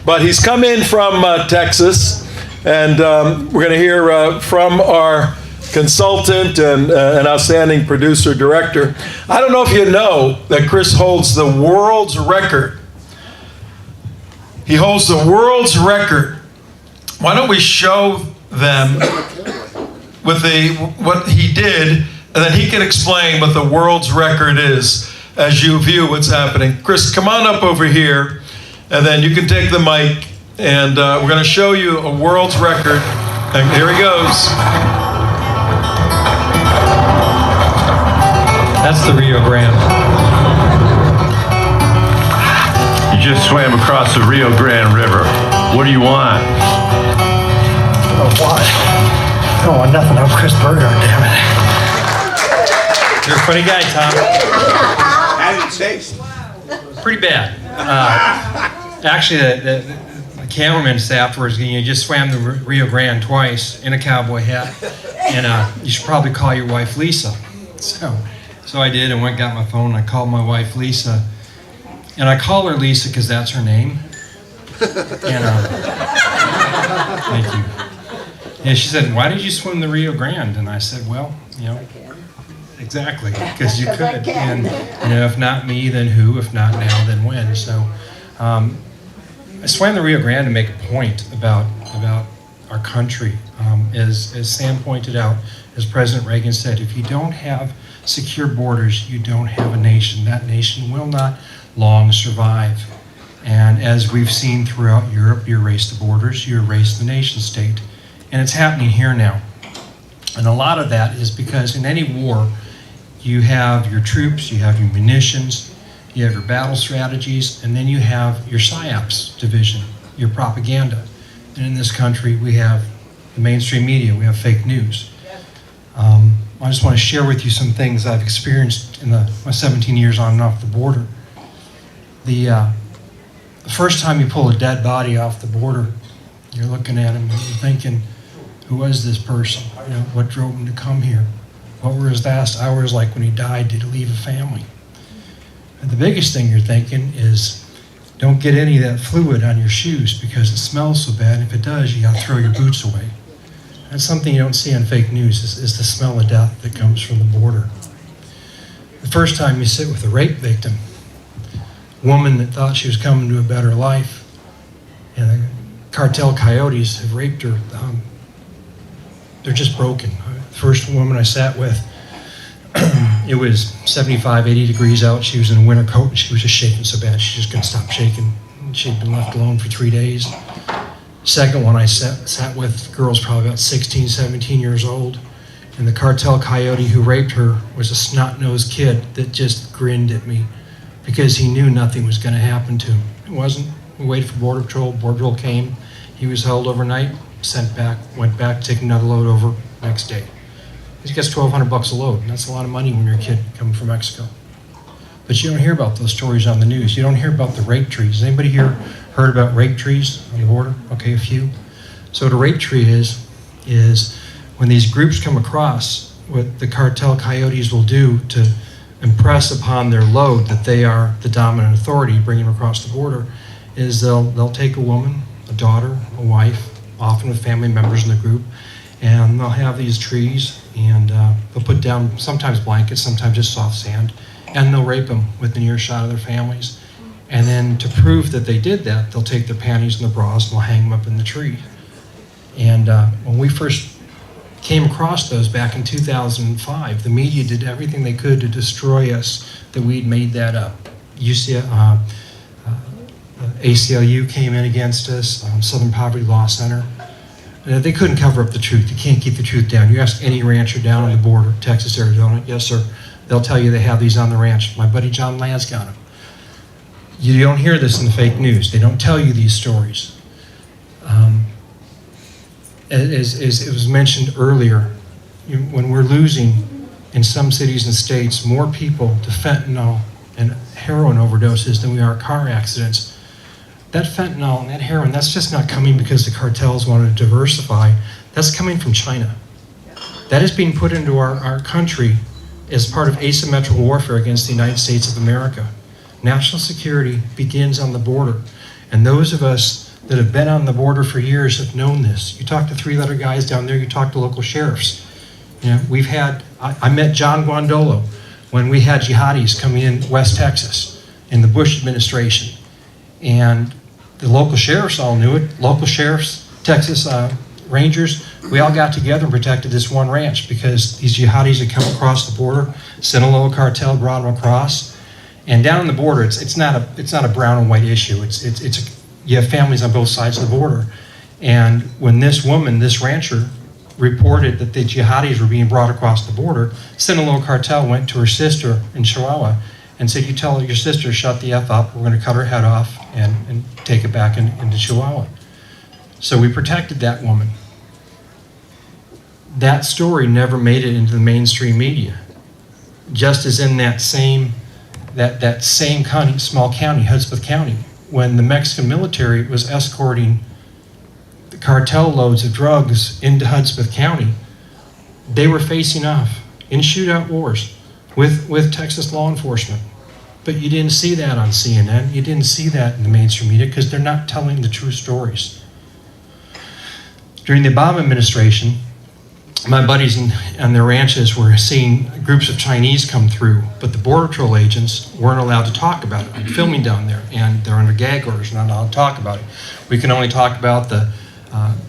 But he's come in from Texas, and we're going to hear from our consultant and an outstanding producer director. I don't know if you know that Chris holds the world's record. He holds the world's record. Why don't we show them with what he did, and then he can explain what the world's record is as you view what's happening. Chris, come on up over here, and then you can take the mic, and we're going to show you a world's record. And here he goes. That's the Rio Grande. You just swam across the Rio Grande River. What do you want? Oh, what? I don't want nothing. I'm Chris Burgard, damn it. You're a funny guy, Tom. How did it taste? Pretty bad. Actually, the cameraman said afterwards, you just swam the Rio Grande twice in a cowboy hat, and you should probably call your wife Lisa. So I did, and went and got my phone, and I called my wife Lisa. And I call her Lisa because that's her name. And thank you. And she said, "Why did you swim the Rio Grande?" And I said, "Well, exactly, because you could. And if not me, then who? If not now, then when?" So I swam the Rio Grande to make a point about our country. As Sam pointed out, as President Reagan said, if you don't have secure borders, you don't have a nation. That nation will not long survive. And as we've seen throughout Europe, you erase the borders, you erase the nation state. And it's happening here now. And a lot of that is because in any war, you have your troops, you have your munitions, you have your battle strategies, and then you have your PSYOPs division, your propaganda. And in this country, we have the mainstream media, we have fake news. I just want to share with you some things I've experienced in my 17 years on and off the border. The first time you pull a dead body off the border, you're looking at him and you're thinking, who was this person? What drove him to come here? What were his last hours like when he died? Did he leave a family? And the biggest thing you're thinking is, don't get any of that fluid on your shoes because it smells so bad. If it does, you gotta throw your boots away. That's something you don't see on fake news, is the smell of death that comes from the border. The first time you sit with a rape victim, a woman that thought she was coming to a better life, and the cartel coyotes have raped her, they're just broken. The first woman I sat with, it was 75, 80 degrees out. She was in a winter coat and she was just shaking so bad she just couldn't stop shaking. She'd been left alone for 3 days. Second one I sat with, girl's probably about 16, 17 years old, and the cartel coyote who raped her was a snot-nosed kid that just grinned at me because he knew nothing was going to happen to him. It wasn't. We waited for Border Patrol. Border Patrol came. He was held overnight, sent back, went back, taking another load over next day. He gets $1,200 a load, and that's a lot of money when you're a kid coming from Mexico. But you don't hear about those stories on the news. You don't hear about the rape trees. Anybody here heard about rape trees on the border? Okay, a few. So what a rape tree is when these groups come across, what the cartel coyotes will do to impress upon their load that they are the dominant authority, bringing them across the border, is they'll take a woman, a daughter, a wife, often with family members in the group, and they'll have these trees, and they'll put down sometimes blankets, sometimes just soft sand, and they'll rape them within earshot of their families. And then to prove that they did that, they'll take their panties and their bras and they'll hang them up in the tree. And when we first came across those back in 2005, the media did everything they could to destroy us, that we'd made that up. ACLU came in against us, Southern Poverty Law Center. They couldn't cover up the truth. You can't keep the truth down. You ask any rancher down on the border, Texas, Arizona, yes sir, they'll tell you they have these on the ranch. My buddy John Ladd's got them. You don't hear this in the fake news. They don't tell you these stories. As it was mentioned earlier, when we're losing in some cities and states more people to fentanyl and heroin overdoses than we are car accidents, that fentanyl and that heroin, that's just not coming because the cartels want to diversify. That's coming from China. That is being put into our country as part of asymmetrical warfare against the United States of America. National security begins on the border. And those of us that have been on the border for years have known this. You talk to three-letter guys down there, you talk to local sheriffs. You know, we've had, I met John Guandolo when we had jihadis coming in West Texas in the Bush administration. And the local sheriffs all knew it. Local sheriffs, Texas Rangers, we all got together and protected this one ranch because these jihadis had come across the border. Sinaloa cartel brought them across. And down on the border, it's not a brown and white issue. You have families on both sides of the border. And when this woman, this rancher, reported that the jihadis were being brought across the border, Sinaloa cartel went to her sister in Chihuahua and said, you tell your sister to shut the F up, we're going to cut her head off and take it back into Chihuahua. So we protected that woman. That story never made it into the mainstream media. Just as in that same county, small county, Hudspeth County, when the Mexican military was escorting the cartel loads of drugs into Hudspeth County, they were facing off in shootout wars with Texas law enforcement. But you didn't see that on CNN. You didn't see that in the mainstream media because they're not telling the true stories. During the Obama administration, my buddies on their ranches were seeing groups of Chinese come through, but the Border Patrol agents weren't allowed to talk about it. I'm filming down there, and they're under gag orders, not allowed to talk about it. We can only talk about the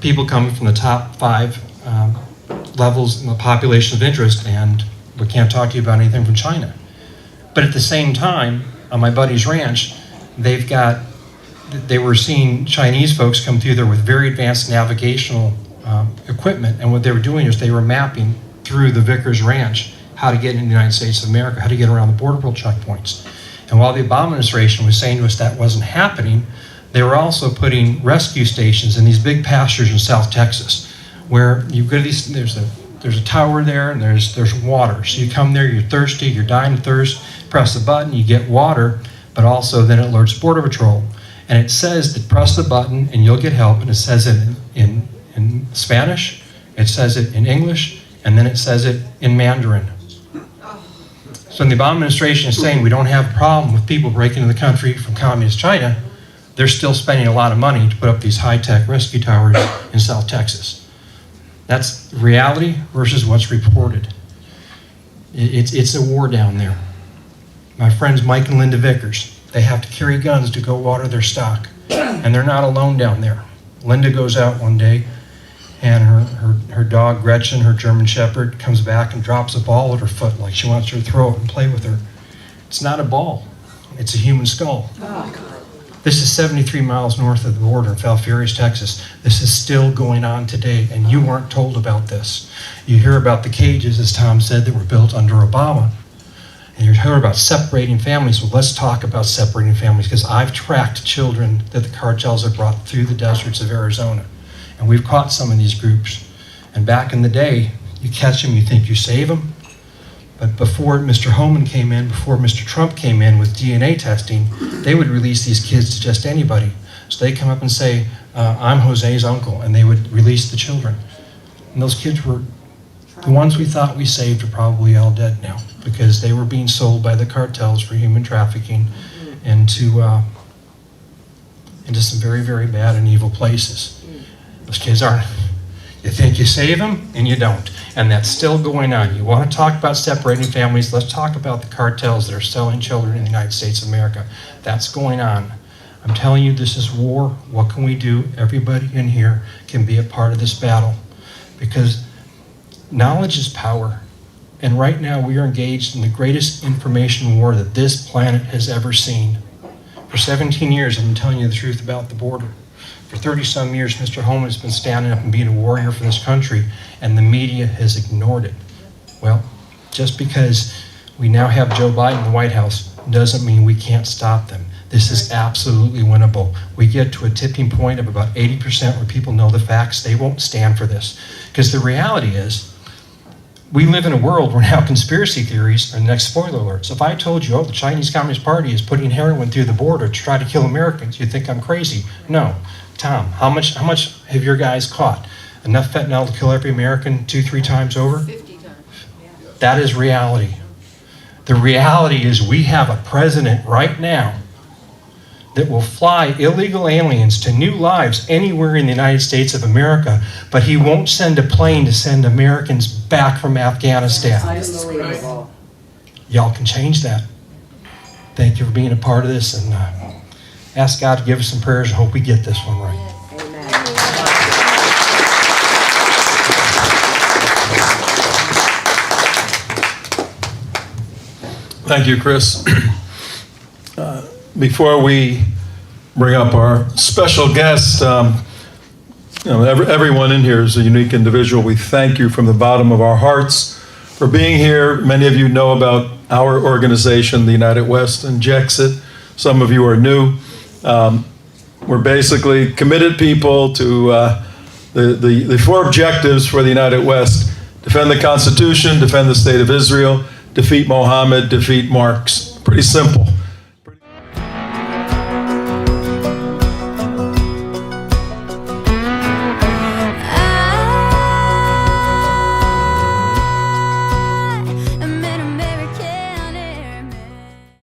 people coming from the top 5 levels in the population of interest, and we can't talk to you about anything from China. But at the same time, on my buddy's ranch, they were seeing Chinese folks come through there with very advanced navigational equipment, and what they were doing is they were mapping through the Vickers Ranch how to get into the United States of America, how to get around the Border Patrol checkpoints. And while the Obama administration was saying to us that wasn't happening, they were also putting rescue stations in these big pastures in South Texas, where you go to these. There's a tower there, and there's water. So you come there, you're thirsty, you're dying of thirst. Press the button, you get water, but also then it alerts Border Patrol, and it says that press the button and you'll get help, and it says it in Spanish, it says it in English, and then it says it in Mandarin. So when the Obama administration is saying we don't have a problem with people breaking into the country from communist China, they're still spending a lot of money to put up these high-tech rescue towers in South Texas. That's reality versus what's reported. It's a war down there. My friends Mike and Linda Vickers, they have to carry guns to go water their stock, and they're not alone down there. Linda goes out one day, and her dog Gretchen, her German Shepherd, comes back and drops a ball at her foot like she wants her to throw it and play with her. It's not a ball, it's a human skull. This is 73 miles north of the border in Falfurrias, Texas. This is still going on today, and you weren't told about this. You hear about the cages, as Tom said, that were built under Obama. And you hear about separating families. Well, let's talk about separating families, because I've tracked children that the cartels have brought through the deserts of Arizona. And we've caught some of these groups. And back in the day, you catch them, you think you save them. But before Mr. Homan came in, before Mr. Trump came in with DNA testing, they would release these kids to just anybody. So they come up and say, I'm Jose's uncle, and they would release the children. And those kids were, the ones we thought we saved are probably all dead now, because they were being sold by the cartels for human trafficking into some very, very bad and evil places. Those kids aren't, you think you save them, and you don't. And that's still going on. You want to talk about separating families, let's talk about the cartels that are selling children in the United States of America. That's going on. I'm telling you, this is war. What can we do? Everybody in here can be a part of this battle, because knowledge is power. And right now we are engaged in the greatest information war that this planet has ever seen. For 17 years, I've been telling you the truth about the border. For 30-some years, Mr. Homan has been standing up and being a warrior for this country, and the media has ignored it. Well, just because we now have Joe Biden in the White House doesn't mean we can't stop them. This is absolutely winnable. We get to a tipping point of about 80% where people know the facts. They won't stand for this. Because the reality is, we live in a world where now conspiracy theories are the next spoiler alert. So if I told you, oh, the Chinese Communist Party is putting heroin through the border to try to kill Americans, you'd think I'm crazy. No. Tom, how much have your guys caught? Enough fentanyl to kill every American 2-3 times over? 50 times. Yeah. That is reality. The reality is we have a president right now that will fly illegal aliens to new lives anywhere in the United States of America, but he won't send a plane to send Americans back from Afghanistan. Unbelievable. Y'all can change that. Thank you for being a part of this, and ask God to give us some prayers and hope we get this one right. Amen. Thank you, Chris. Before we bring up our special guest, everyone in here is a unique individual. We thank you from the bottom of our hearts for being here. Many of you know about our organization, the United West and Jexit. Some of you are new. We're basically committed people to the four objectives for the United West: defend the Constitution, defend the State of Israel, defeat Mohammed, defeat Marx. Pretty simple.